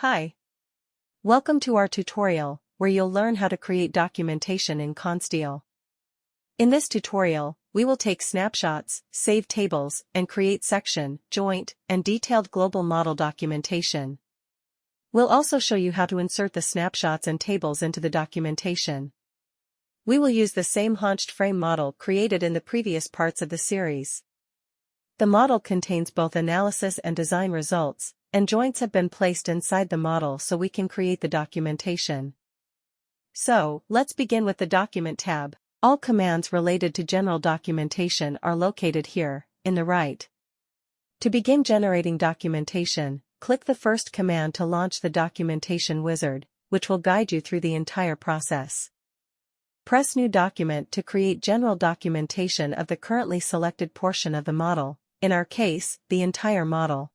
Hi. Welcome to our tutorial, where you'll learn how to create documentation in Consteel. In this tutorial, we will take snapshots, save tables, and create section, joint, and detailed global model documentation. We'll also show you how to insert the snapshots and tables into the documentation. We will use the same haunched frame model created in the previous parts of the series. The model contains both analysis and design results, and joints have been placed inside the model so we can create the documentation. So, let's begin with the Document tab. All commands related to general documentation are located here, in the right. To begin generating documentation, click the first command to launch the documentation wizard, which will guide you through the entire process. Press New Document to create general documentation of the currently selected portion of the model, in our case, the entire model.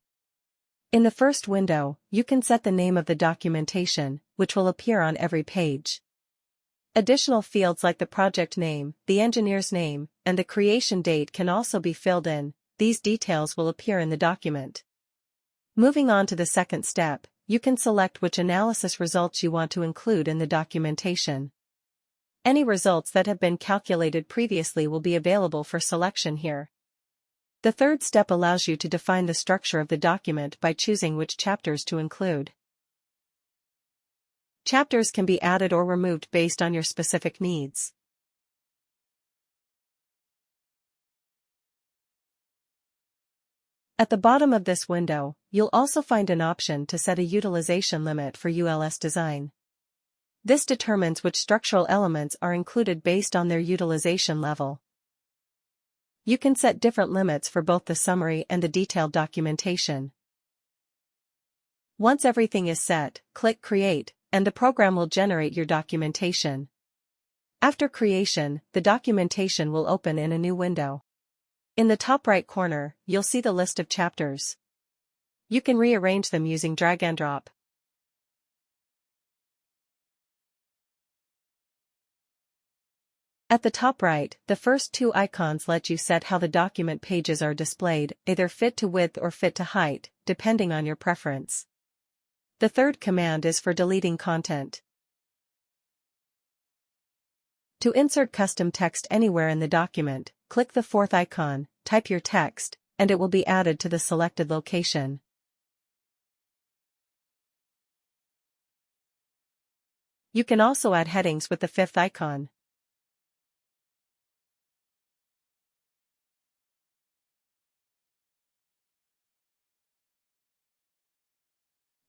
In the first window, you can set the name of the documentation, which will appear on every page. Additional fields like the project name, the engineer's name, and the creation date can also be filled in. These details will appear in the document. Moving on to the second step, you can select which analysis results you want to include in the documentation. Any results that have been calculated previously will be available for selection here. The third step allows you to define the structure of the document by choosing which chapters to include. Chapters can be added or removed based on your specific needs. At the bottom of this window, you'll also find an option to set a utilization limit for ULS design. This determines which structural elements are included based on their utilization level. You can set different limits for both the summary and the detailed documentation. Once everything is set, click Create, and the program will generate your documentation. After creation, the documentation will open in a new window. In the top right corner, you'll see the list of chapters. You can rearrange them using drag and drop. At the top right, the first two icons let you set how the document pages are displayed, either fit to width or fit to height, depending on your preference. The third command is for deleting content. To insert custom text anywhere in the document, click the fourth icon, type your text, and it will be added to the selected location. You can also add headings with the fifth icon.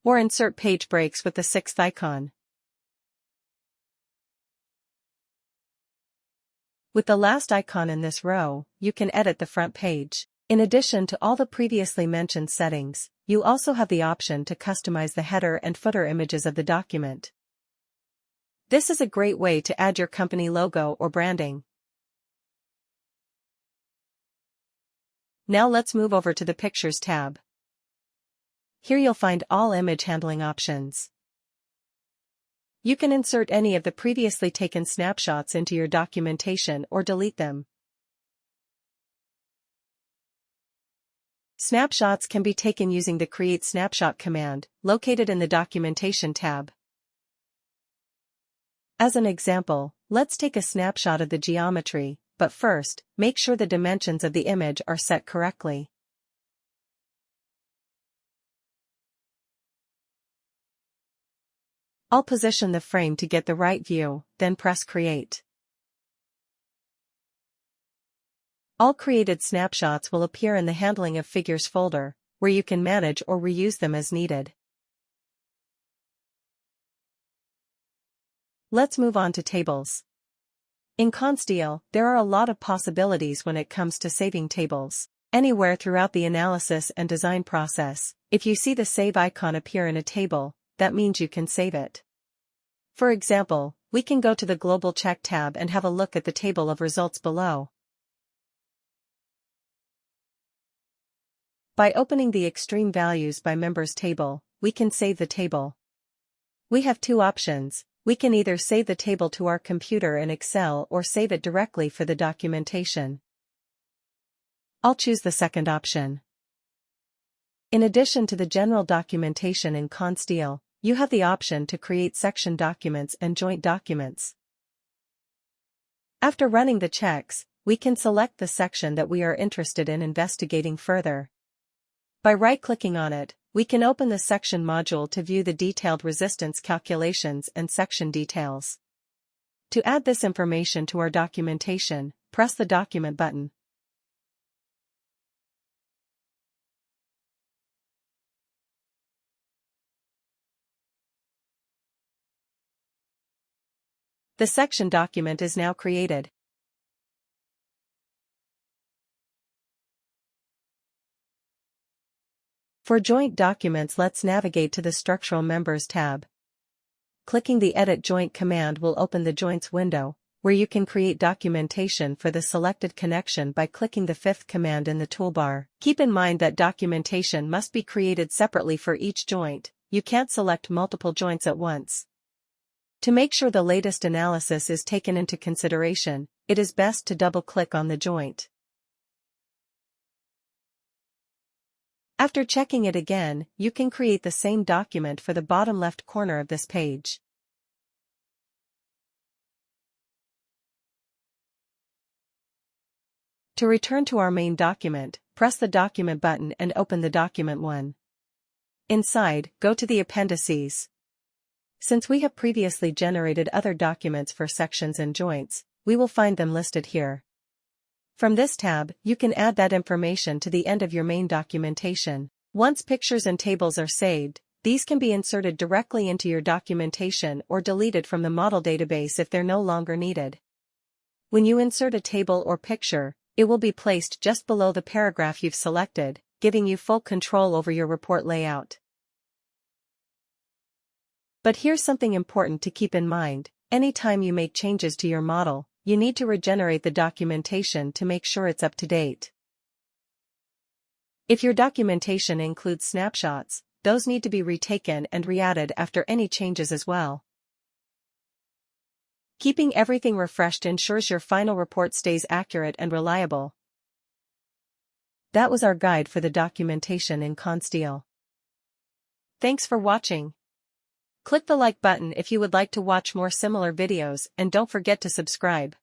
Or insert page breaks with the sixth icon. With the last icon in this row, you can edit the front page. In addition to all the previously mentioned settings, you also have the option to customize the header and footer images of the document. This is a great way to add your company logo or branding. Now let's move over to the Pictures tab. Here you'll find all image handling options. You can insert any of the previously taken snapshots into your documentation or delete them. Snapshots can be taken using the Create Snapshot command, located in the Documentation tab. As an example, let's take a snapshot of the geometry, but first, make sure the dimensions of the image are set correctly. I'll position the frame to get the right view, then press Create. All created snapshots will appear in the Handling of Figures folder, where you can manage or reuse them as needed. Let's move on to tables. In Consteel, there are a lot of possibilities when it comes to saving tables. Anywhere throughout the analysis and design process, if you see the Save icon appear in a table, that means you can save it. For example, we can go to the Global Check tab and have a look at the table of results below. By opening the Extreme Values by Members table, we can save the table. We have two options. We can either save the table to our computer in Excel or save it directly for the documentation. I'll choose the second option. In addition to the general documentation in Consteel, you have the option to create section documents and joint documents. After running the checks, we can select the section that we are interested in investigating further. By right-clicking on it, we can open the section module to view the detailed resistance calculations and section details. To add this information to our documentation, press the Document button. The section document is now created. For joint documents, let's navigate to the Structural Members tab. Clicking the Edit Joint command will open the Joints window, where you can create documentation for the selected connection by clicking the fifth command in the toolbar. Keep in mind that documentation must be created separately for each joint. You can't select multiple joints at once. To make sure the latest analysis is taken into consideration, it is best to double-click on the joint. After checking it again, you can create the same document for the bottom left corner of this page. To return to our main document, press the Document button and open the document 1. Inside, go to the Appendices. Since we have previously generated other documents for sections and joints, we will find them listed here. From this tab, you can add that information to the end of your main documentation. Once pictures and tables are saved, these can be inserted directly into your documentation or deleted from the model database if they're no longer needed. When you insert a table or picture, it will be placed just below the paragraph you've selected, giving you full control over your report layout. But here's something important to keep in mind: anytime you make changes to your model, you need to regenerate the documentation to make sure it's up to date. If your documentation includes snapshots, those need to be retaken and re-added after any changes as well. Keeping everything refreshed ensures your final report stays accurate and reliable. That was our guide for the documentation in Consteel. Thanks for watching. Click the like button if you would like to watch more similar videos, and don't forget to subscribe.